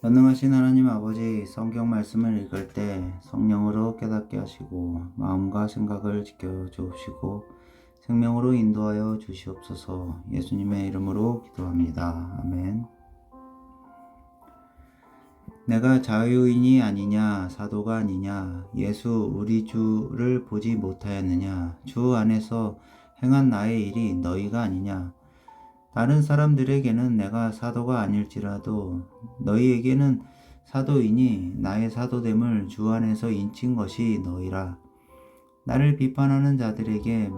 전능하신 하나님 아버지, 성경 말씀을 읽을 때 성령으로 깨닫게 하시고 마음과 생각을 지켜 주옵시고 생명으로 인도하여 주시옵소서. 예수님의 이름으로 기도합니다. 아멘. 내가 자유인이 아니냐, 사도가 아니냐, 예수 우리 주를 보지 못하였느냐, 주 안에서 행한 나의 일이 너희가 아니냐. 다른 사람들에게는 내가 사도가 아닐지라도 너희에게는 사도이니 나의 사도됨을 주 안에서 인친 것이 너희라. 나를 비판하는 자들에게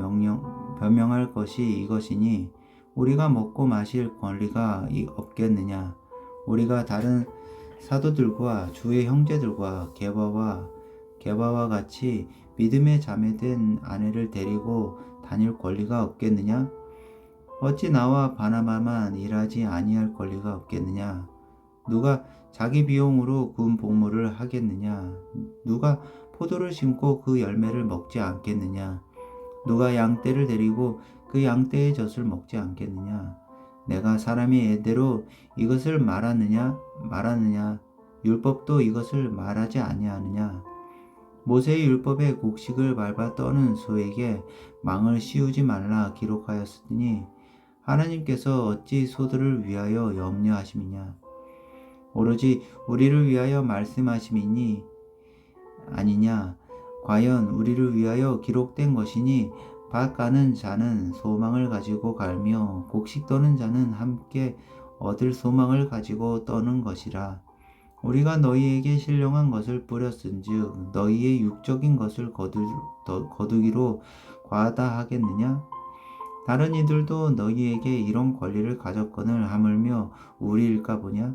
변명할 것이 이것이니 우리가 먹고 마실 권리가 없겠느냐. 우리가 다른 사도들과 주의 형제들과 게바와 같이 믿음의 자매된 아내를 데리고 다닐 권리가 없겠느냐? 어찌 나와 바나바만 일하지 아니할 권리가 없겠느냐? 누가 자기 비용으로 구운 복물을 하겠느냐? 누가 포도를 심고 그 열매를 먹지 않겠느냐? 누가 양떼를 데리고 그 양떼의 젖을 먹지 않겠느냐? 내가 사람이 예대로 이것을 말하느냐? 율법도 이것을 말하지 아니하느냐? 모세의 율법에 곡식을 밟아 떠는 소에게 망을 씌우지 말라 기록하였으니 하나님께서 어찌 소들을 위하여 염려하심이냐? 오로지 우리를 위하여 말씀하심이니 아니냐? 과연 우리를 위하여 기록된 것이니 밭 가는 자는 소망을 가지고 갈며 곡식 떠는 자는 함께 얻을 소망을 가지고 떠는 것이라. 우리가 너희에게 신령한 것을 뿌렸은즉 너희의 육적인 것을 거두기로 과하다 하겠느냐? 다른 이들도 너희에게 이런 권리를 가졌거늘 하물며 우리일까 보냐?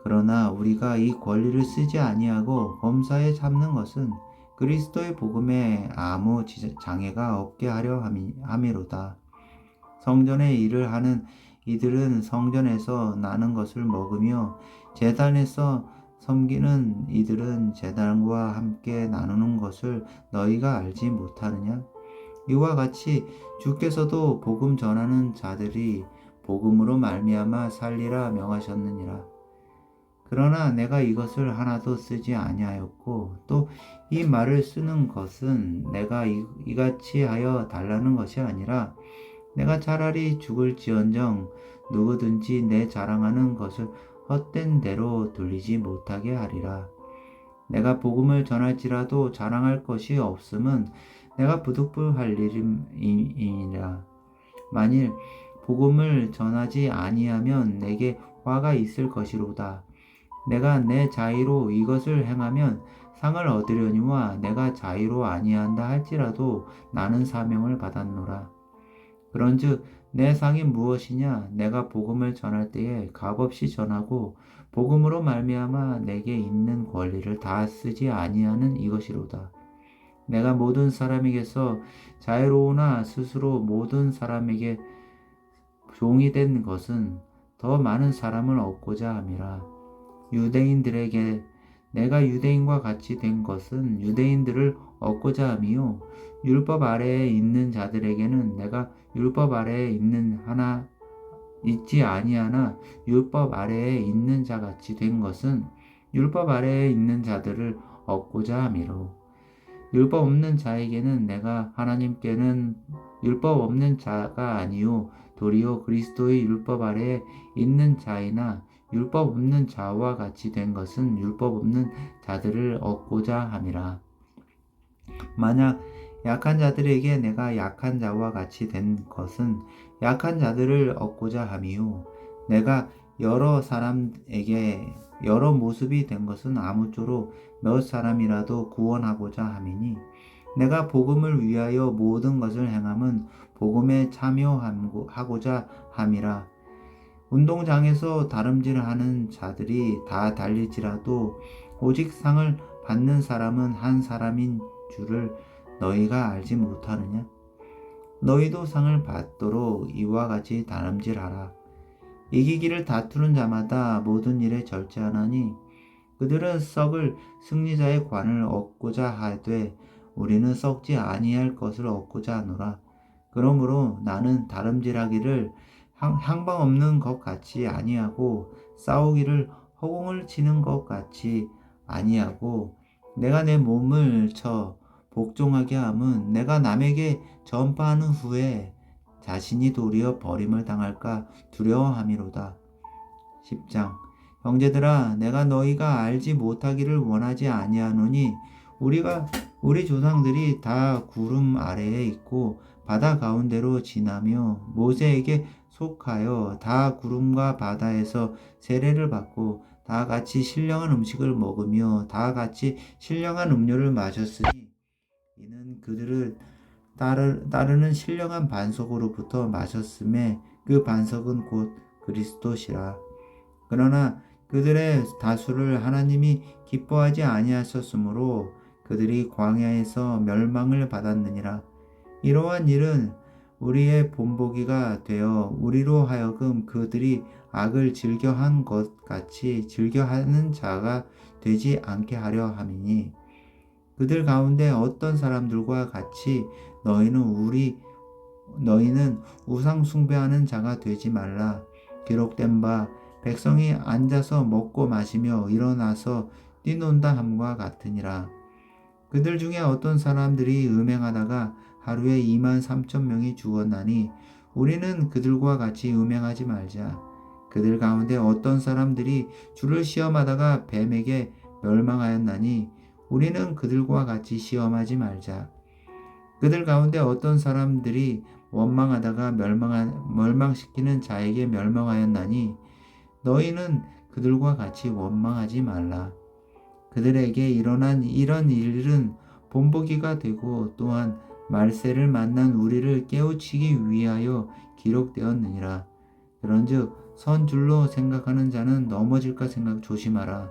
그러나 우리가 이 권리를 쓰지 아니하고 범사에 참는 것은 그리스도의 복음에 아무 장애가 없게 하려 함이로다. 성전의 일을 하는 이들은 성전에서 나는 것을 먹으며 제단에서 섬기는 이들은 제단과 함께 나누는 것을 너희가 알지 못하느냐? 이와 같이 주께서도 복음 전하는 자들이 복음으로 말미암아 살리라 명하셨느니라. 그러나 내가 이것을 하나도 쓰지 아니하였고 또 이 말을 쓰는 것은 내가 이같이 하여 달라는 것이 아니라 내가 차라리 죽을지언정 누구든지 내 자랑하는 것을 헛된 대로 돌리지 못하게 하리라. 내가 복음을 전할지라도 자랑할 것이 없음은 내가 부득불할 일임이니라. 만일 복음을 전하지 아니하면 내게 화가 있을 것이로다. 내가 내 자의로 이것을 행하면 상을 얻으려니와 내가 자의로 아니한다 할지라도 나는 사명을 받았노라. 그런즉 내 상이 무엇이냐? 내가 복음을 전할 때에 값없이 전하고 복음으로 말미암아 내게 있는 권리를 다 쓰지 아니하는 이것이로다. 내가 모든 사람에게서 자유로우나 스스로 모든 사람에게 종이 된 것은 더 많은 사람을 얻고자 함이라. 유대인들에게 내가 유대인과 같이 된 것은 유대인들을 얻고자 함이요 율법 아래에 있는 자들에게는 내가 율법 아래에 있지 아니하나 율법 아래에 있는 자 같이 된 것은 율법 아래에 있는 자들을 얻고자 함이로. 율법 없는 자에게는 내가 하나님께는 율법 없는 자가 아니요 도리어 그리스도의 율법 아래에 있는 자이나 율법 없는 자와 같이 된 것은 율법 없는 자들을 얻고자 함이라. 만약 약한 자들에게 내가 약한 자와 같이 된 것은 약한 자들을 얻고자 함이요 내가 여러 사람에게 여러 모습이 된 것은 아무쪼록 몇 사람이라도 구원하고자 함이니 내가 복음을 위하여 모든 것을 행함은 복음에 참여하고자 함이라. 운동장에서 다름질하는 자들이 다 달릴지라도 오직 상을 받는 사람은 한 사람인 줄을 너희가 알지 못하느냐? 너희도 상을 받도록 이와 같이 다름질하라. 이기기를 다투는 자마다 모든 일에 절제하나니 그들은 썩을 승리자의 관을 얻고자 하되 우리는 썩지 아니할 것을 얻고자 하노라. 그러므로 나는 다름질하기를 향방 없는 것 같이 아니하고 싸우기를 허공을 치는 것 같이 아니하고 내가 내 몸을 쳐 복종하게 함은 내가 남에게 전파하는 후에 자신이 도리어 버림을 당할까 두려워함이로다. 10장 형제들아 내가 너희가 알지 못하기를 원하지 아니하노니 우리 조상들이 다 구름 아래에 있고 바다 가운데로 지나며 모세에게 속하여 다 구름과 바다에서 세례를 받고 다 같이 신령한 음식을 먹으며 다 같이 신령한 음료를 마셨으니 이는 그들을 따르는 신령한 반석으로부터 마셨음에 그 반석은 곧 그리스도시라. 그러나 그들의 다수를 하나님이 기뻐하지 아니하셨으므로 그들이 광야에서 멸망을 받았느니라. 이러한 일은 우리의 본보기가 되어 우리로 하여금 그들이 악을 즐겨한 것 같이 즐겨하는 자가 되지 않게 하려 함이니 그들 가운데 어떤 사람들과 같이 너희는 우상 숭배하는 자가 되지 말라. 기록된 바 백성이 앉아서 먹고 마시며 일어나서 뛰논다 함과 같으니라. 그들 중에 어떤 사람들이 음행하다가 하루에 23,000명이 죽었나니 우리는 그들과 같이 음행하지 말자. 그들 가운데 어떤 사람들이 주를 시험하다가 뱀에게 멸망하였나니 우리는 그들과 같이 시험하지 말자. 그들 가운데 어떤 사람들이 원망하다가 멸망시키는 자에게 멸망하였나니 너희는 그들과 같이 원망하지 말라. 그들에게 일어난 이런 일은 본보기가 되고 또한 말세를 만난 우리를 깨우치기 위하여 기록되었느니라. 그런즉 선 줄로 생각하는 자는 넘어질까 생각 조심하라.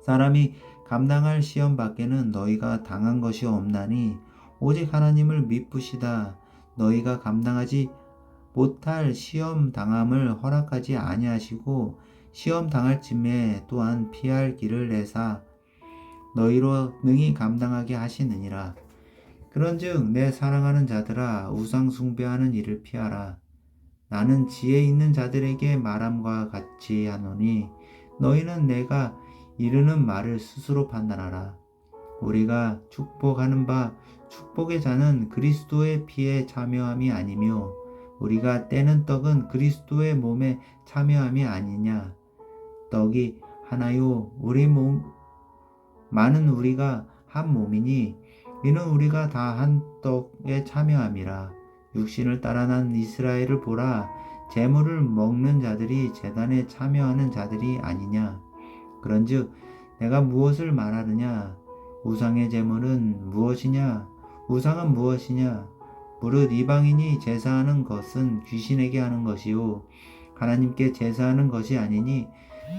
사람이 감당할 시험 밖에는 너희가 당한 것이 없나니 오직 하나님을 미쁘시다. 너희가 감당하지 못할 시험 당함을 허락하지 아니하시고 시험 당할 쯤에 또한 피할 길을 내사 너희로 능히 감당하게 하시느니라. 그런즉 내 사랑하는 자들아 우상 숭배하는 일을 피하라. 나는 지혜 있는 자들에게 말함과 같이 하노니 너희는 내가 이르는 말을 스스로 판단하라. 우리가 축복하는 바 축복의 자는 그리스도의 피에 참여함이 아니며 우리가 떼는 떡은 그리스도의 몸에 참여함이 아니냐. 떡이 하나요 많은 우리가 한 몸이니 이는 우리가 다 한 떡에 참여함이라. 육신을 따라 난 이스라엘을 보라. 제물을 먹는 자들이 제단에 참여하는 자들이 아니냐. 그런즉 내가 무엇을 말하느냐. 우상의 제물은 무엇이냐. 우상은 무엇이냐. 무릇 이방인이 제사하는 것은 귀신에게 하는 것이요 하나님께 제사하는 것이 아니니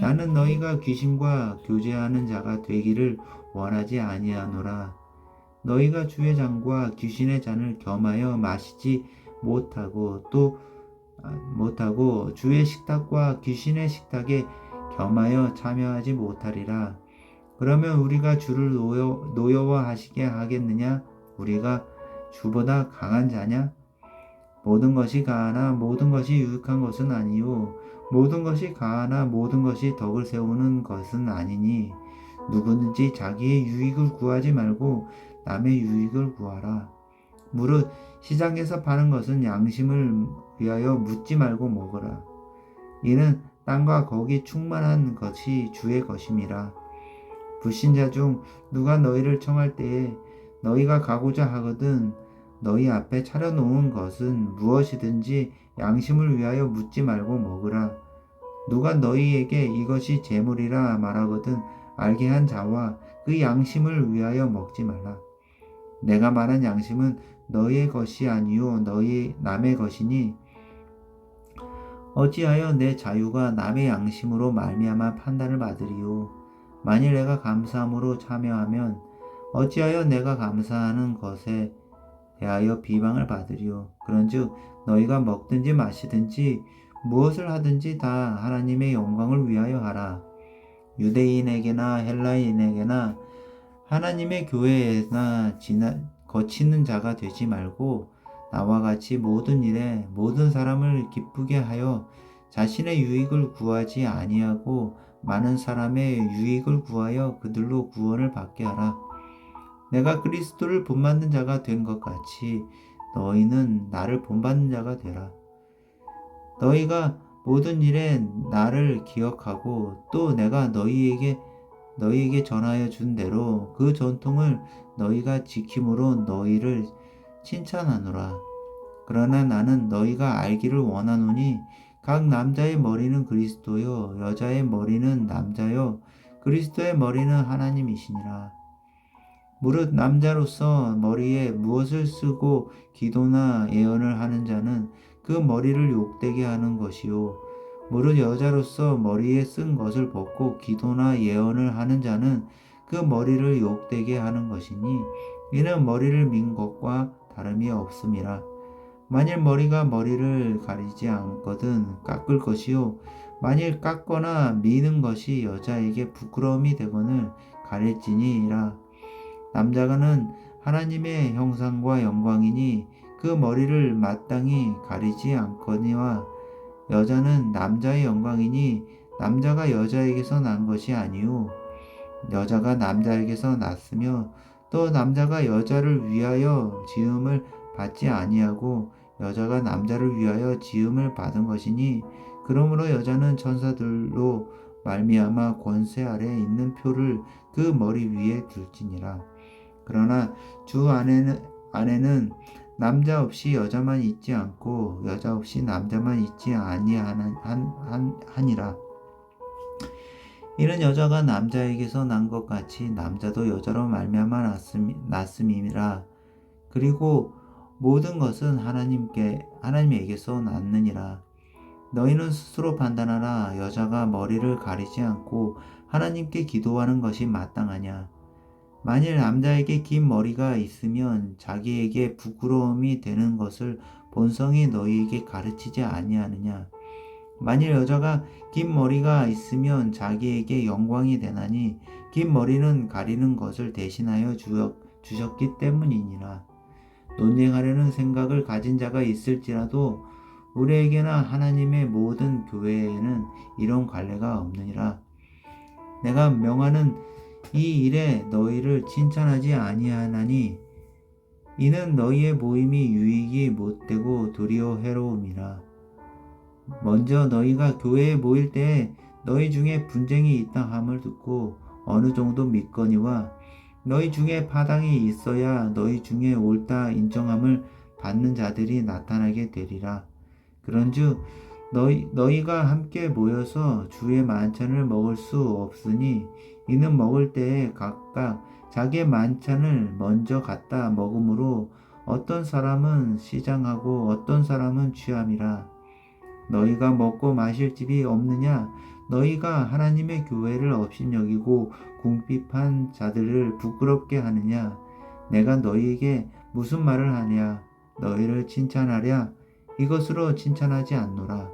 나는 너희가 귀신과 교제하는 자가 되기를 원하지 아니하노라. 너희가 주의 잔과 귀신의 잔을 겸하여 마시지 못하고 주의 식탁과 귀신의 식탁에 겸하여 참여하지 못하리라. 그러면 우리가 주를 노여워하시게 하겠느냐? 우리가 주보다 강한 자냐? 모든 것이 가하나 모든 것이 유익한 것은 아니요 모든 것이 가하나 모든 것이 덕을 세우는 것은 아니니 누구든지 자기의 유익을 구하지 말고 남의 유익을 구하라. 무릇 시장에서 파는 것은 양심을 위하여 묻지 말고 먹으라. 이는 땅과 거기 충만한 것이 주의 것임이라. 불신자 중 누가 너희를 청할 때에 너희가 가고자 하거든 너희 앞에 차려놓은 것은 무엇이든지 양심을 위하여 묻지 말고 먹으라. 누가 너희에게 이것이 제물이라 말하거든 알게 한 자와 그 양심을 위하여 먹지 말라. 내가 말한 양심은 너희의 것이 아니요 남의 것이니 어찌하여 내 자유가 남의 양심으로 말미암아 판단을 받으리요. 만일 내가 감사함으로 참여하면 어찌하여 내가 감사하는 것에 대하여 비방을 받으리요. 그런즉 너희가 먹든지 마시든지 무엇을 하든지 다 하나님의 영광을 위하여 하라. 유대인에게나 헬라인에게나 하나님의 교회에나 거치는 자가 되지 말고 나와 같이 모든 일에 모든 사람을 기쁘게 하여 자신의 유익을 구하지 아니하고 많은 사람의 유익을 구하여 그들로 구원을 받게 하라. 내가 그리스도를 본받는 자가 된 것 같이 너희는 나를 본받는 자가 되라. 너희가 모든 일에 나를 기억하고 또 내가 너희에게 전하여 준 대로 그 전통을 너희가 지킴으로 너희를 칭찬하노라. 그러나 나는 너희가 알기를 원하노니 각 남자의 머리는 그리스도요 여자의 머리는 남자요 그리스도의 머리는 하나님이시니라. 무릇 남자로서 머리에 무엇을 쓰고 기도나 예언을 하는 자는 그 머리를 욕되게 하는 것이요 무릇 여자로서 머리에 쓴 것을 벗고 기도나 예언을 하는 자는 그 머리를 욕되게 하는 것이니 이는 머리를 민 것과 다름이 없음이라. 만일 머리가 머리를 가리지 않거든 깎을 것이요 만일 깎거나 미는 것이 여자에게 부끄러움이 되거늘 가릴지니라. 남자가는 하나님의 형상과 영광이니 그 머리를 마땅히 가리지 않거니와 여자는 남자의 영광이니 남자가 여자에게서 난 것이 아니요 여자가 남자에게서 났으며 또 남자가 여자를 위하여 지음을 받지 아니하고 여자가 남자를 위하여 지음을 받은 것이니 그러므로 여자는 천사들로 말미암아 권세 아래 있는 표를 그 머리 위에 둘지니라. 그러나 주 안에는 남자 없이 여자만 있지 않고 여자 없이 남자만 있지 아니하니라. 이는 여자가 남자에게서 난 것 같이 남자도 여자로 말미암아 났음이라. 그리고 모든 것은 하나님에게서 났느니라. 너희는 스스로 판단하라. 여자가 머리를 가리지 않고 하나님께 기도하는 것이 마땅하냐. 만일 남자에게 긴 머리가 있으면 자기에게 부끄러움이 되는 것을 본성이 너희에게 가르치지 아니하느냐. 만일 여자가 긴 머리가 있으면 자기에게 영광이 되나니 긴 머리는 가리는 것을 대신하여 주셨기 때문이니라. 논쟁하려는 생각을 가진 자가 있을지라도 우리에게나 하나님의 모든 교회에는 이런 관례가 없느니라. 내가 명하는 이 일에 너희를 칭찬하지 아니하나니 이는 너희의 모임이 유익이 못되고 도리어 해로움이라. 먼저 너희가 교회에 모일 때에 너희 중에 분쟁이 있다 함을 듣고 어느 정도 믿거니와 너희 중에 파당이 있어야 너희 중에 옳다 인정함을 받는 자들이 나타나게 되리라. 그런즉 너희가 함께 모여서 주의 만찬을 먹을 수 없으니 이는 먹을 때에 각각 자기의 만찬을 먼저 갖다 먹으므로 어떤 사람은 시장하고 어떤 사람은 취함이라. 너희가 먹고 마실 집이 없느냐? 너희가 하나님의 교회를 업신여기고 궁핍한 자들을 부끄럽게 하느냐? 내가 너희에게 무슨 말을 하냐? 너희를 칭찬하랴? 이것으로 칭찬하지 않노라.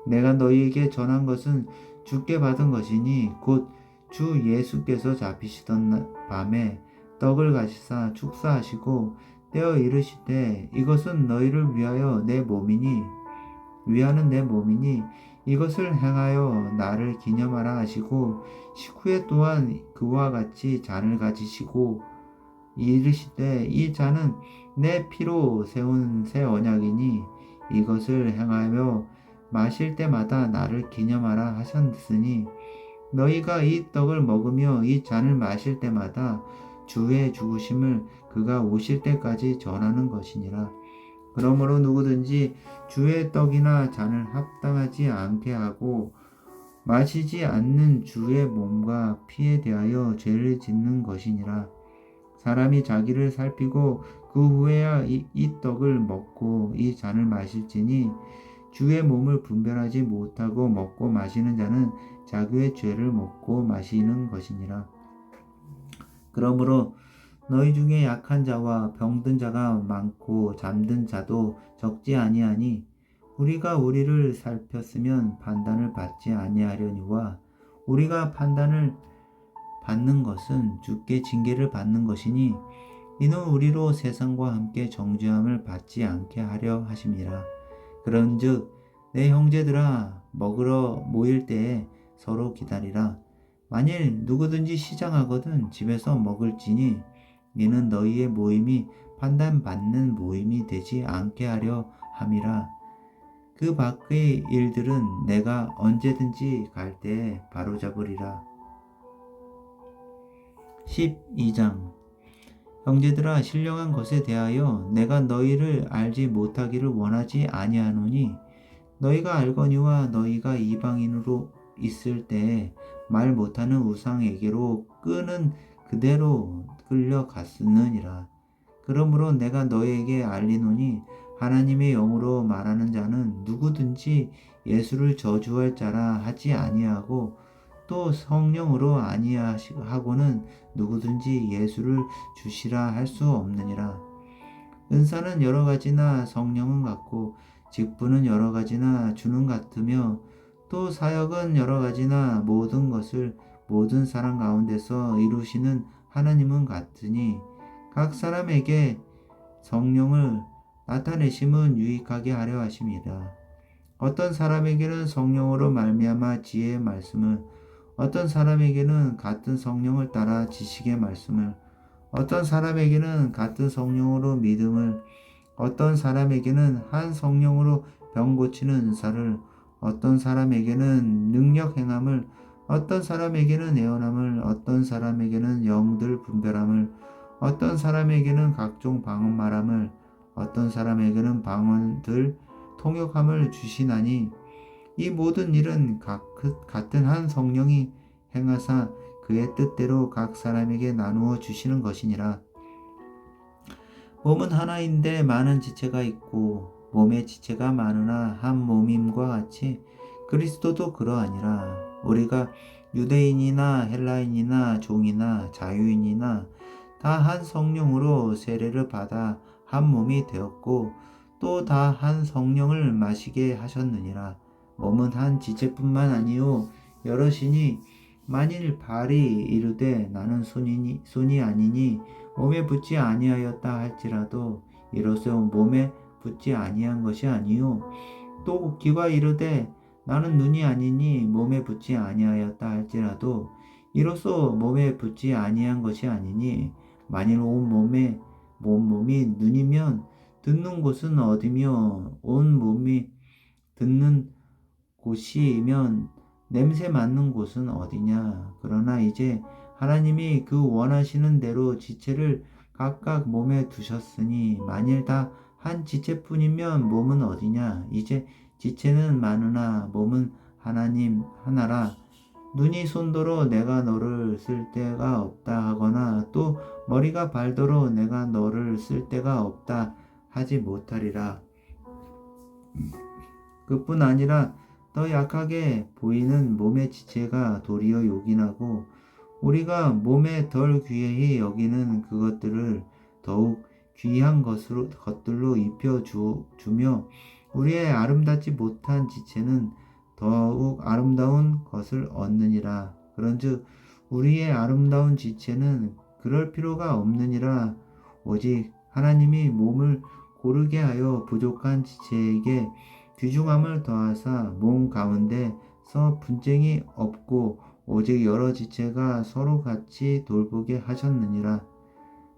내가 너희에게 전한 것은 주께 받은 것이니 곧 주 예수께서 잡히시던 밤에 떡을 가시사 축사하시고 떼어 이르시되 이것은 너희를 위하여 내 몸이니 위하는 내 몸이니 이것을 행하여 나를 기념하라 하시고 식후에 또한 그와 같이 잔을 가지시고 이르시되 이 잔은 내 피로 세운 새 언약이니 이것을 행하며 마실 때마다 나를 기념하라 하셨으니 너희가 이 떡을 먹으며 이 잔을 마실 때마다 주의 죽으심을 그가 오실 때까지 전하는 것이니라. 그러므로 누구든지 주의 떡이나 잔을 합당하지 않게 하고 마시지 않는 주의 몸과 피에 대하여 죄를 짓는 것이니라. 사람이 자기를 살피고 그 후에야 이 떡을 먹고 이 잔을 마실지니 주의 몸을 분별하지 못하고 먹고 마시는 자는 자기의 죄를 먹고 마시는 것이니라. 그러므로 너희 중에 약한 자와 병든 자가 많고 잠든 자도 적지 아니하니 우리가 우리를 살폈으면 판단을 받지 아니하려니와 우리가 판단을 받는 것은 주께 징계를 받는 것이니 이는 우리로 세상과 함께 정죄함을 받지 않게 하려 하심이라. 그런즉 내 형제들아 먹으러 모일 때에 서로 기다리라. 만일 누구든지 시장하거든 집에서 먹을지니 이는 너희의 모임이 판단받는 모임이 되지 않게 하려 함이라. 그 밖의 일들은 내가 언제든지 갈 때에 바로잡으리라. 12장. 형제들아, 신령한 것에 대하여 내가 너희를 알지 못하기를 원하지 아니하노니 너희가 알거니와 너희가 이방인으로 있을 때에 말 못하는 우상에게로 끄는 그대로 끌려갔느니라. 그러므로 내가 너희에게 알리노니 하나님의 영으로 말하는 자는 누구든지 예수를 저주할 자라 하지 아니하고 또 성령으로 아니하고는 누구든지 예수를 주시라 할 수 없느니라. 은사는 여러 가지나 성령은 같고 직분은 여러 가지나 주는 같으며 또 사역은 여러 가지나 모든 것을 모든 사람 가운데서 이루시는 하나님은 같으니 각 사람에게 성령을 나타내심은 유익하게 하려 하심이라. 어떤 사람에게는 성령으로 말미암아 지혜의 말씀을, 어떤 사람에게는 같은 성령을 따라 지식의 말씀을, 어떤 사람에게는 같은 성령으로 믿음을, 어떤 사람에게는 한 성령으로 병 고치는 은사를, 어떤 사람에게는 능력 행함을, 어떤 사람에게는 애원함을, 어떤 사람에게는 영들 분별함을, 어떤 사람에게는 각종 방언 말함을, 어떤 사람에게는 방언들 통역함을 주시나니 이 모든 일은 같은 한 성령이 행하사 그의 뜻대로 각 사람에게 나누어 주시는 것이니라. 몸은 하나인데 많은 지체가 있고 몸의 지체가 많으나 한 몸임과 같이 그리스도도 그러하니라. 우리가 유대인이나 헬라인이나 종이나 자유인이나 다 한 성령으로 세례를 받아 한 몸이 되었고 또 다 한 성령을 마시게 하셨느니라. 몸은 한 지체뿐만 아니요 여럿이니 만일 발이 이르되 나는 손이 아니니 몸에 붙지 아니하였다 할지라도 이로써 몸에 붙지 아니한 것이 아니요 또 귀가 이르되 나는 눈이 아니니 몸에 붙지 아니하였다 할지라도 이로써 몸에 붙지 아니한 것이 아니니 만일 온 몸이 눈이면 듣는 곳은 어디며 온 몸이 듣는 곳이면 냄새 맡는 곳은 어디냐. 그러나 이제 하나님이 그 원하시는 대로 지체를 각각 몸에 두셨으니 만일 다 한 지체뿐이면 몸은 어디냐. 이제 지체는 많으나 몸은 하나님 하나라. 눈이 손도로 내가 너를 쓸 데가 없다 하거나 또 머리가 발도로 내가 너를 쓸 데가 없다 하지 못하리라. 그뿐 아니라 더 약하게 보이는 몸의 지체가 도리어 요긴하고 우리가 몸에 덜 귀히 여기는 그것들을 더욱 귀한 것들로 입혀주며 우리의 아름답지 못한 지체는 더욱 아름다운 것을 얻느니라. 그런즉 우리의 아름다운 지체는 그럴 필요가 없느니라. 오직 하나님이 몸을 고르게 하여 부족한 지체에게 귀중함을 더하사 몸 가운데서 분쟁이 없고 오직 여러 지체가 서로 같이 돌보게 하셨느니라.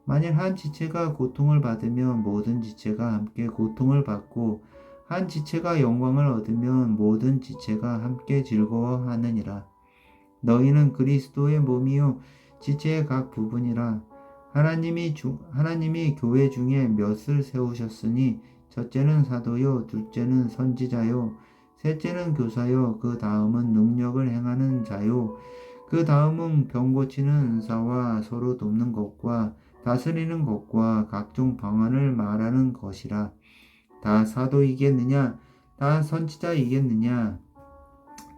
만일 한 지체가 고통을 받으면 모든 지체가 함께 고통을 받고 한 지체가 영광을 얻으면 모든 지체가 함께 즐거워하느니라. 너희는 그리스도의 몸이요 지체의 각 부분이라. 하나님이 교회 중에 몇을 세우셨으니 첫째는 사도요 둘째는 선지자요 셋째는 교사요 그 다음은 능력을 행하는 자요 그 다음은 병 고치는 은사와 서로 돕는 것과 다스리는 것과 각종 방언을 말하는 것이라. 다 사도이겠느냐? 다 선지자이겠느냐?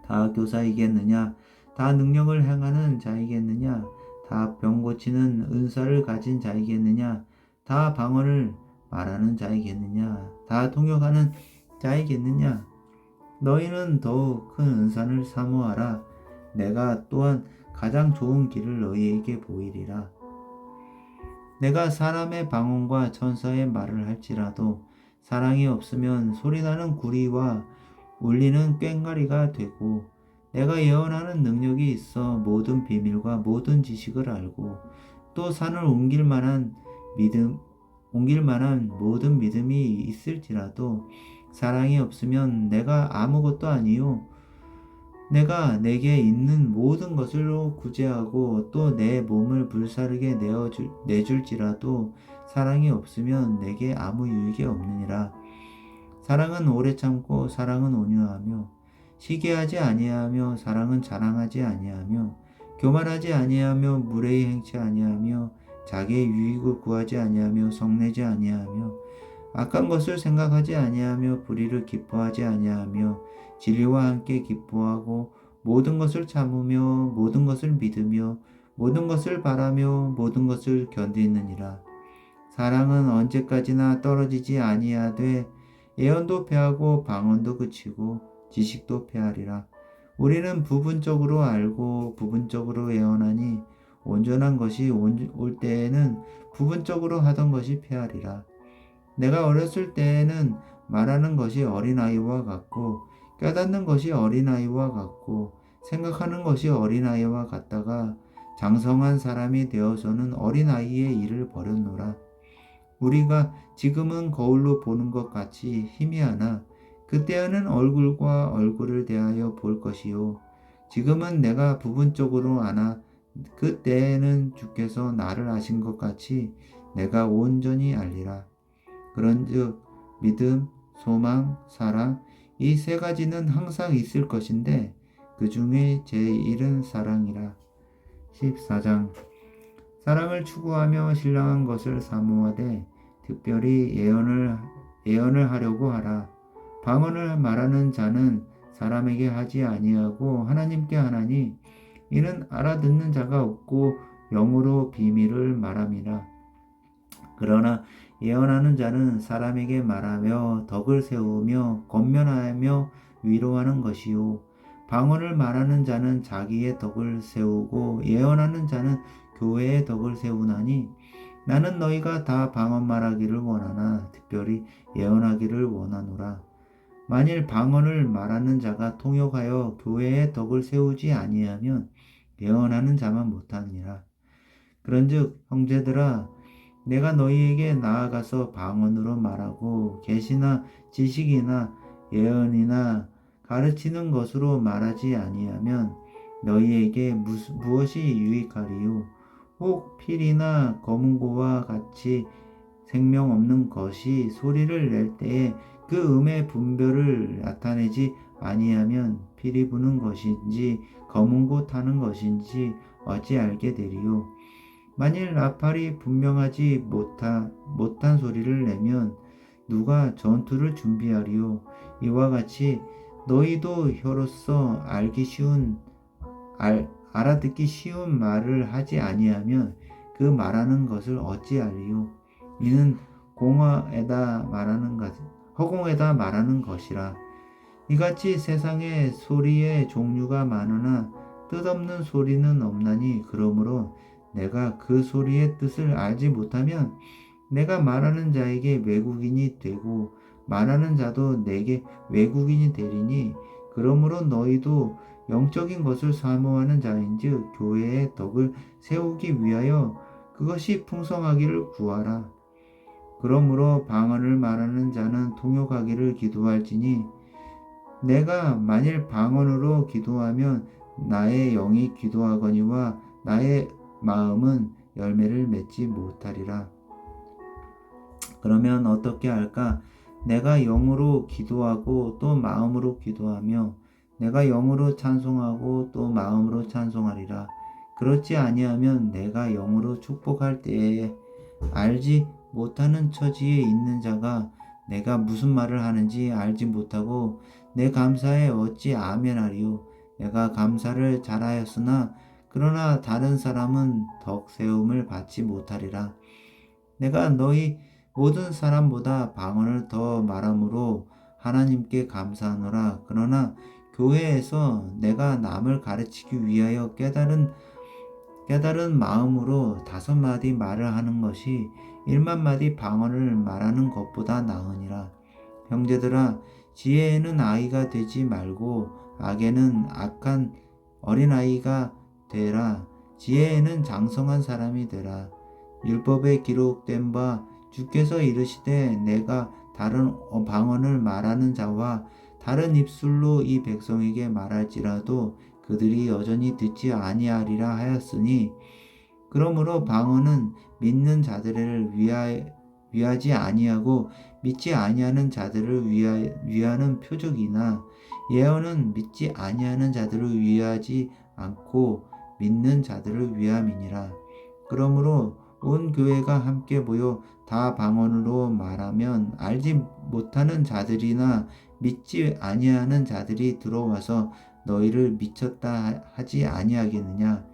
다 교사이겠느냐? 다 능력을 행하는 자이겠느냐? 다 병 고치는 은사를 가진 자이겠느냐? 다 방언을 말하는 자이겠느냐? 다 통역하는 자이겠느냐? 너희는 더욱 큰 은사를 사모하라. 내가 또한 가장 좋은 길을 너희에게 보이리라. 내가 사람의 방언과 천사의 말을 할지라도 사랑이 없으면 소리나는 구리와 울리는 꽹과리가 되고 내가 예언하는 능력이 있어 모든 비밀과 모든 지식을 알고 또 산을 옮길 만한 모든 믿음이 있을지라도 사랑이 없으면 내가 아무것도 아니요 내가 내게 있는 모든 것으로 구제하고 또 내 몸을 불사르게 내줄지라도 사랑이 없으면 내게 아무 유익이 없느니라. 사랑은 오래 참고 사랑은 온유하며 시기하지 아니하며 사랑은 자랑하지 아니하며 교만하지 아니하며 무례히 행치 아니하며 자기의 유익을 구하지 아니하며 성내지 아니하며 악한 것을 생각하지 아니하며 불의를 기뻐하지 아니하며 진리와 함께 기뻐하고 모든 것을 참으며 모든 것을 믿으며 모든 것을 바라며 모든 것을 견디느니라. 사랑은 언제까지나 떨어지지 아니하되 예언도 패하고 방언도 그치고 지식도 패하리라. 우리는 부분적으로 알고 부분적으로 예언하니 온전한 것이 올 때에는 부분적으로 하던 것이 패하리라. 내가 어렸을 때에는 말하는 것이 어린아이와 같고 깨닫는 것이 어린아이와 같고 생각하는 것이 어린아이와 같다가 장성한 사람이 되어서는 어린아이의 일을 버렸노라. 우리가 지금은 거울로 보는 것 같이 희미하나 그때에는 얼굴과 얼굴을 대하여 볼 것이요. 지금은 내가 부분적으로 아나 그때에는 주께서 나를 아신 것 같이 내가 온전히 알리라. 그런즉 믿음, 소망, 사랑 이 세 가지는 항상 있을 것인데 그 중에 제일은 사랑이라. 14장 사랑을 추구하며 신령한 것을 사모하되 특별히 예언을 하려고 하라. 방언을 말하는 자는 사람에게 하지 아니하고 하나님께 하나니 이는 알아듣는 자가 없고 영으로 비밀을 말함이라. 그러나 예언하는 자는 사람에게 말하며 덕을 세우며 권면하며 위로하는 것이요 방언을 말하는 자는 자기의 덕을 세우고 예언하는 자는 교회의 덕을 세우나니 나는 너희가 다 방언 말하기를 원하나 특별히 예언하기를 원하노라. 만일 방언을 말하는 자가 통역하여 교회의 덕을 세우지 아니하면 예언하는 자만 못하니라. 그런즉 형제들아 내가 너희에게 나아가서 방언으로 말하고 계시나 지식이나 예언이나 가르치는 것으로 말하지 아니하면 너희에게 무엇이 유익하리요? 혹 필이나 검은고와 같이 생명 없는 것이 소리를 낼 때에 그 음의 분별을 나타내지 아니하면 필이 부는 것인지 검은고 타는 것인지 어찌 알게 되리요? 만일 나팔이 분명하지 못한 소리를 내면 누가 전투를 준비하리요? 이와 같이 너희도 혀로서 알아듣기 쉬운 말을 하지 아니하면 그 말하는 것을 어찌 알리요? 이는 허공에다 말하는 것이라. 이같이 세상에 소리의 종류가 많으나 뜻없는 소리는 없나니 그러므로 내가 그 소리의 뜻을 알지 못하면 내가 말하는 자에게 외국인이 되고 말하는 자도 내게 외국인이 되리니 그러므로 너희도 영적인 것을 사모하는 자인즉 교회의 덕을 세우기 위하여 그것이 풍성하기를 구하라. 그러므로 방언을 말하는 자는 통역하기를 기도할지니 내가 만일 방언으로 기도하면 나의 영이 기도하거니와 나의 마음은 열매를 맺지 못하리라. 그러면 어떻게 할까? 내가 영으로 기도하고 또 마음으로 기도하며 내가 영으로 찬송하고 또 마음으로 찬송하리라. 그렇지 아니하면 내가 영으로 축복할 때에 알지 못하는 처지에 있는 자가 내가 무슨 말을 하는지 알지 못하고 내 감사에 어찌 아멘하리요. 내가 감사를 잘하였으나 그러나 다른 사람은 덕 세움을 받지 못하리라. 내가 너희 모든 사람보다 방언을 더 말함으로 하나님께 감사하노라. 그러나 교회에서 내가 남을 가르치기 위하여 깨달은 마음으로 5마디 말을 하는 것이 1만 마디 방언을 말하는 것보다 나으니라. 형제들아 지혜에는 아이가 되지 말고 악에는 악한 어린아이가 되라. 지혜에는 장성한 사람이 되라. 율법에 기록된 바 주께서 이르시되 내가 다른 방언을 말하는 자와 다른 입술로 이 백성에게 말할지라도 그들이 여전히 듣지 아니하리라 하였으니 그러므로 방언은 믿는 자들을 위하지 아니하고 믿지 아니하는 자들을 위하는 표적이나 예언은 믿지 아니하는 자들을 위하지 않고 믿는 자들을 위함이니라. 그러므로 온 교회가 함께 모여 다 방언으로 말하면 알지 못하는 자들이나 믿지 아니하는 자들이 들어와서 너희를 미쳤다 하지 아니하겠느냐.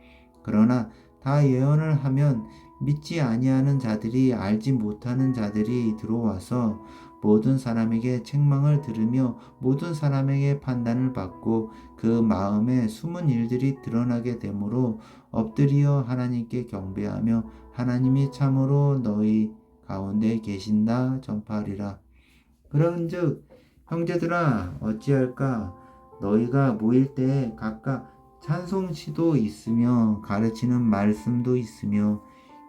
그러나 다 예언을 하면 믿지 아니하는 자들이 알지 못하는 자들이 들어와서 모든 사람에게 책망을 들으며 모든 사람에게 판단을 받고 그 마음에 숨은 일들이 드러나게 되므로 엎드리어 하나님께 경배하며 하나님이 참으로 너희 가운데 계신다 전파하리라. 그런즉 형제들아 어찌할까 너희가 모일 때에 각각 찬송시도 있으며 가르치는 말씀도 있으며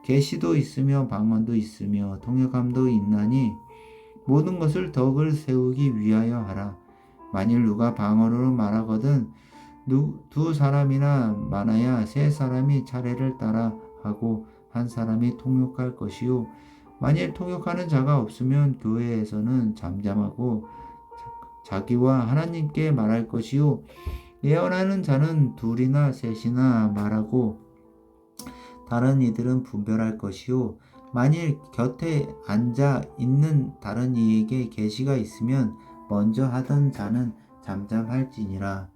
계시도 있으며 방언도 있으며 통역함도 있나니 모든 것을 덕을 세우기 위하여 하라. 만일 누가 방언으로 말하거든 두 사람이나 많아야 세 사람이 차례를 따라 하고 한 사람이 통역할 것이요 만일 통역하는 자가 없으면 교회에서는 잠잠하고 자기와 하나님께 말할 것이요 예언하는 자는 둘이나 셋이나 말하고 다른 이들은 분별할 것이요 만일 곁에 앉아 있는 다른 이에게 계시가 있으면 먼저 하던 자는 잠잠할지니라.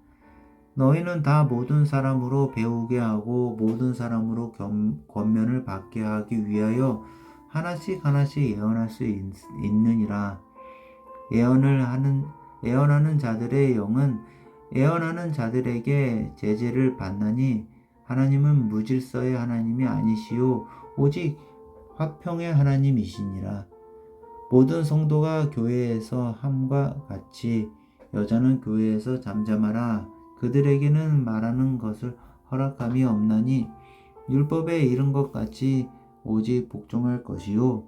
너희는 다 모든 사람으로 배우게 하고 모든 사람으로 권면을 받게 하기 위하여 하나씩 예언할 수 있느니라. 예언하는 자들의 영은 예언하는 자들에게 제재를 받나니 하나님은 무질서의 하나님이 아니시요 오직 화평의 하나님이시니라. 모든 성도가 교회에서 함과 같이 여자는 교회에서 잠잠하라. 그들에게는 말하는 것을 허락함이 없나니 율법에 이른 것 같이 오직 복종할 것이요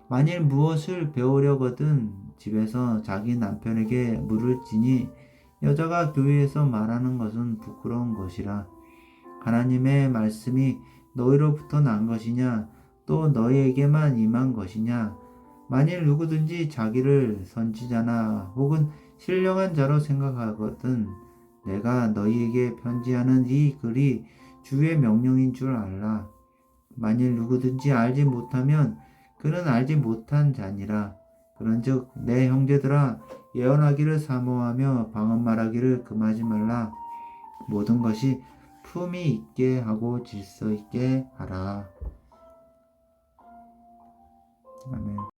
만일 무엇을 배우려거든 집에서 자기 남편에게 물을지니 여자가 교회에서 말하는 것은 부끄러운 것이라. 하나님의 말씀이 너희로부터 난 것이냐 또 너희에게만 임한 것이냐. 만일 누구든지 자기를 선지자나 혹은 신령한 자로 생각하거든 내가 너희에게 편지하는 이 글이 주의 명령인 줄 알라. 만일 누구든지 알지 못하면 그는 알지 못한 자니라. 그런즉 내 형제들아 예언하기를 사모하며 방언 말하기를 금하지 말라. 모든 것이 품위 있게 하고 질서 있게 하라. 아멘.